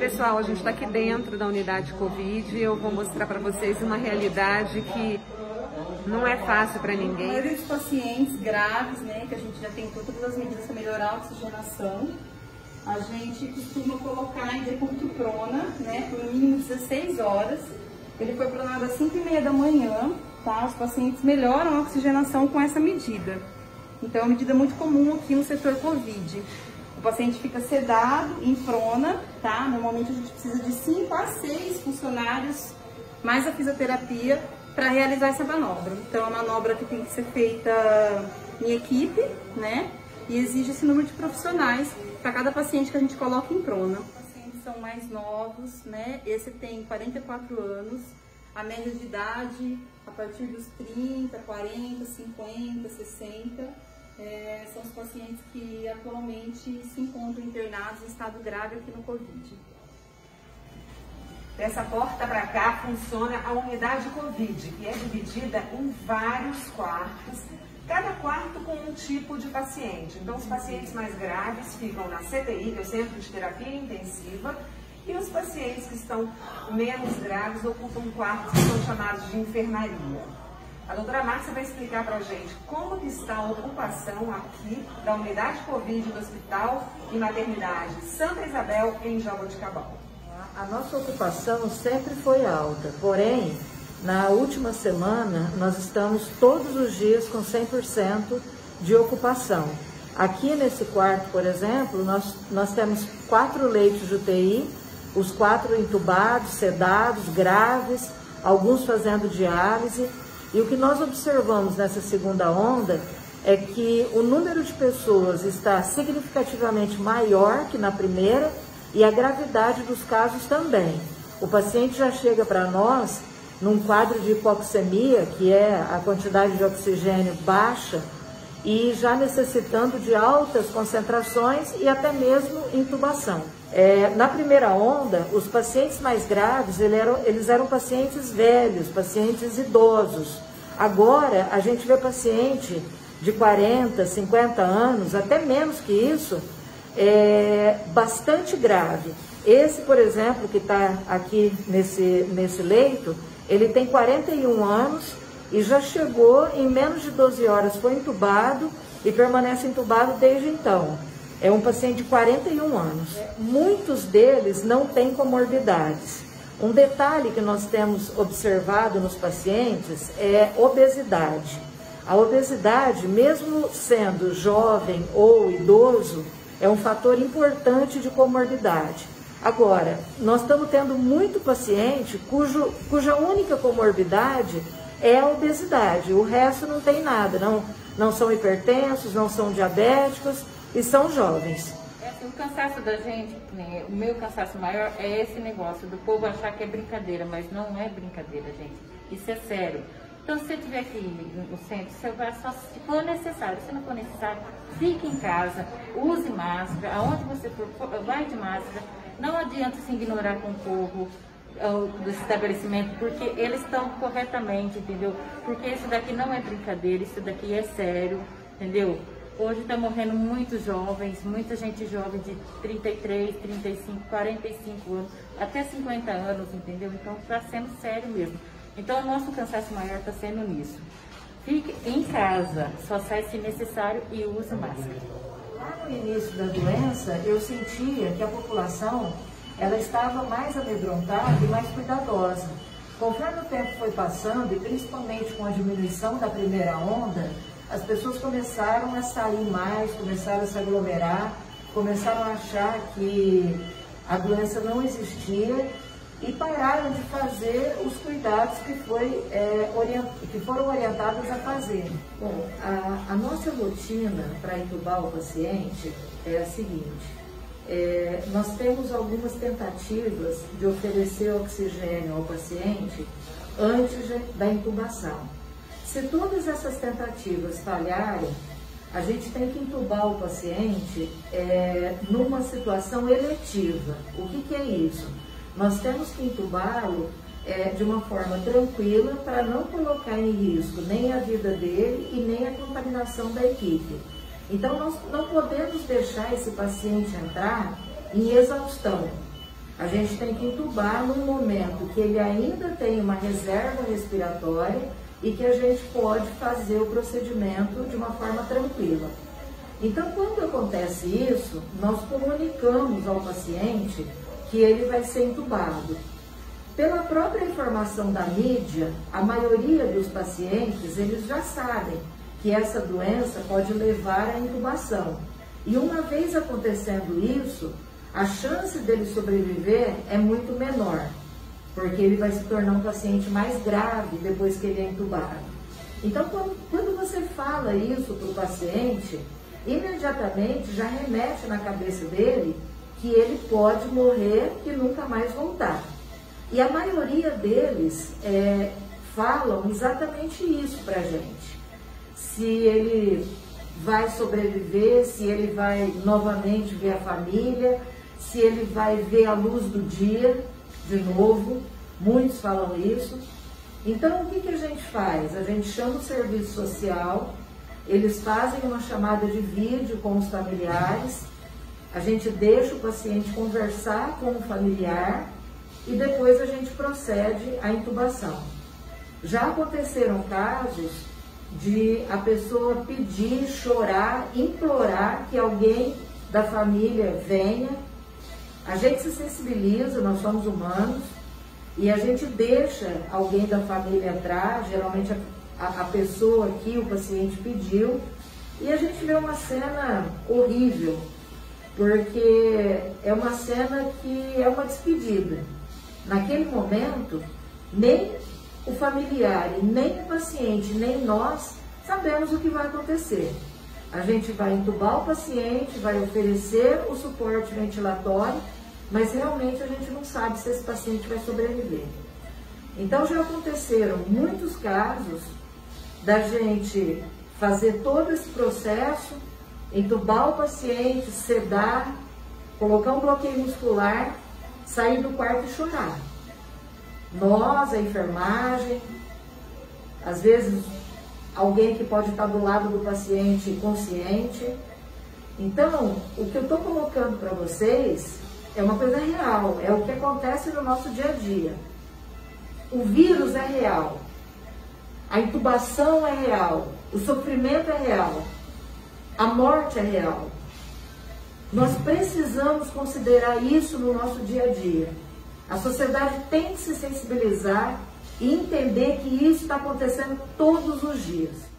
pessoal, a gente está aqui dentro da unidade Covid e eu vou mostrar para vocês uma realidade que não é fácil para ninguém. A maioria dos pacientes graves, né, que a gente já tentou todas as medidas para melhorar a oxigenação, a gente costuma colocar em decúbito prona, né, por no mínimo 16 horas. Ele foi pronado às 5h30 da manhã, tá? Os pacientes melhoram a oxigenação com essa medida. Então é uma medida muito comum aqui no setor Covid. O paciente fica sedado, em prona, tá? Normalmente a gente precisa de 5 a 6 funcionários, mais a fisioterapia, para realizar essa manobra. Então, é uma manobra que tem que ser feita em equipe, né? E exige esse número de profissionais para cada paciente que a gente coloca em prona. Os pacientes são mais novos, né? Esse tem 44 anos, a média de idade a partir dos 30, 40, 50, 60. São os pacientes que atualmente se encontram internados em estado grave aqui no Covid. Dessa porta para cá funciona a unidade Covid, que é dividida em vários quartos, cada quarto com um tipo de paciente. Então, os pacientes mais graves ficam na CTI, que é o Centro de Terapia Intensiva, e os pacientes que estão menos graves ocupam quartos que são chamados de enfermaria. A doutora Márcia vai explicar para a gente como que está a ocupação aqui da unidade Covid do Hospital e Maternidade Santa Isabel, em Jaboticabal. A nossa ocupação sempre foi alta, porém, na última semana, nós estamos todos os dias com 100% de ocupação. Aqui nesse quarto, por exemplo, nós temos 4 leitos de UTI, os 4 entubados, sedados, graves, alguns fazendo diálise. E o que nós observamos nessa segunda onda é que o número de pessoas está significativamente maior que na primeira e a gravidade dos casos também. O paciente já chega para nós num quadro de hipoxemia, que é a quantidade de oxigênio baixa, e já necessitando de altas concentrações e até mesmo intubação. Na primeira onda, os pacientes mais graves, eles eram pacientes velhos, pacientes idosos. Agora, a gente vê paciente de 40, 50 anos, até menos que isso, bastante grave. Esse, por exemplo, que está aqui nesse leito, ele tem 41 anos e já chegou, em menos de 12 horas, foi entubado e permanece entubado desde então. É um paciente de 41 anos. Muitos deles não têm comorbidades. Um detalhe que nós temos observado nos pacientes é obesidade. A obesidade, mesmo sendo jovem ou idoso, é um fator importante de comorbidade. Agora, nós estamos tendo muito paciente cuja única comorbidade é a obesidade. O resto não tem nada, não são hipertensos, não são diabéticos e são jovens. O cansaço da gente, né, o meu cansaço maior é esse negócio do povo achar que é brincadeira, mas não é brincadeira, gente. Isso é sério. Então, se você estiver aqui no centro, você vai só se for necessário. Se não for necessário, fique em casa, use máscara, aonde você for, vai de máscara. Não adianta se ignorar com o povo do estabelecimento, porque eles estão corretamente, entendeu? Porque isso daqui não é brincadeira, isso daqui é sério, entendeu? Hoje está morrendo muitos jovens, muita gente jovem de 33, 35, 45 anos, até 50 anos, entendeu? Então está sendo sério mesmo. Então o nosso cansaço maior está sendo nisso. Fique em casa, só sai se necessário e use máscara. Lá no início da doença, eu sentia que a população ela estava mais amedrontada e mais cuidadosa. Conforme o tempo foi passando, e principalmente com a diminuição da primeira onda, as pessoas começaram a sair mais, começaram a se aglomerar, começaram a achar que a doença não existia e pararam de fazer os cuidados que foram orientados a fazer. Bom, a nossa rotina para entubar o paciente é a seguinte: nós temos algumas tentativas de oferecer oxigênio ao paciente antes da intubação. Se todas essas tentativas falharem, a gente tem que entubar o paciente numa situação eletiva. O que é isso? Nós temos que entubá-lo de uma forma tranquila para não colocar em risco nem a vida dele e nem a contaminação da equipe. Então, nós não podemos deixar esse paciente entrar em exaustão. a gente tem que intubar num momento que ele ainda tem uma reserva respiratória e que a gente pode fazer o procedimento de uma forma tranquila. Então, quando acontece isso, nós comunicamos ao paciente que ele vai ser intubado. Pela própria informação da mídia, a maioria dos pacientes, eles já sabem que essa doença pode levar à intubação. E uma vez acontecendo isso, a chance dele sobreviver é muito menor, porque ele vai se tornar um paciente mais grave depois que ele é intubado. Então, quando você fala isso para o paciente, imediatamente já remete na cabeça dele que ele pode morrer e nunca mais voltar. E a maioria deles falam exatamente isso para a gente. Se ele vai sobreviver, se ele vai novamente ver a família, se ele vai ver a luz do dia de novo. Muitos falam isso. Então, o que a gente faz? A gente chama o serviço social, eles fazem uma chamada de vídeo com os familiares, a gente deixa o paciente conversar com o familiar e depois a gente procede à intubação. Já aconteceram casos de a pessoa pedir, chorar, implorar que alguém da família venha. A gente se sensibiliza, nós somos humanos, e a gente deixa alguém da família atrás, geralmente a pessoa que o paciente pediu, e a gente vê uma cena horrível, porque é uma cena que é uma despedida. Naquele momento, nem o familiar, nem o paciente, nem nós sabemos o que vai acontecer. A gente vai intubar o paciente, vai oferecer o suporte ventilatório, mas realmente a gente não sabe se esse paciente vai sobreviver. Então já aconteceram muitos casos da gente fazer todo esse processo, intubar o paciente, sedar, colocar um bloqueio muscular, sair do quarto e chorar. Nós, a enfermagem, às vezes alguém que pode estar do lado do paciente consciente. Então, o que eu estou colocando para vocês é uma coisa real, é o que acontece no nosso dia a dia. O vírus é real, a intubação é real, o sofrimento é real, a morte é real. Nós precisamos considerar isso no nosso dia a dia. A sociedade tem que se sensibilizar e entender que isso está acontecendo todos os dias.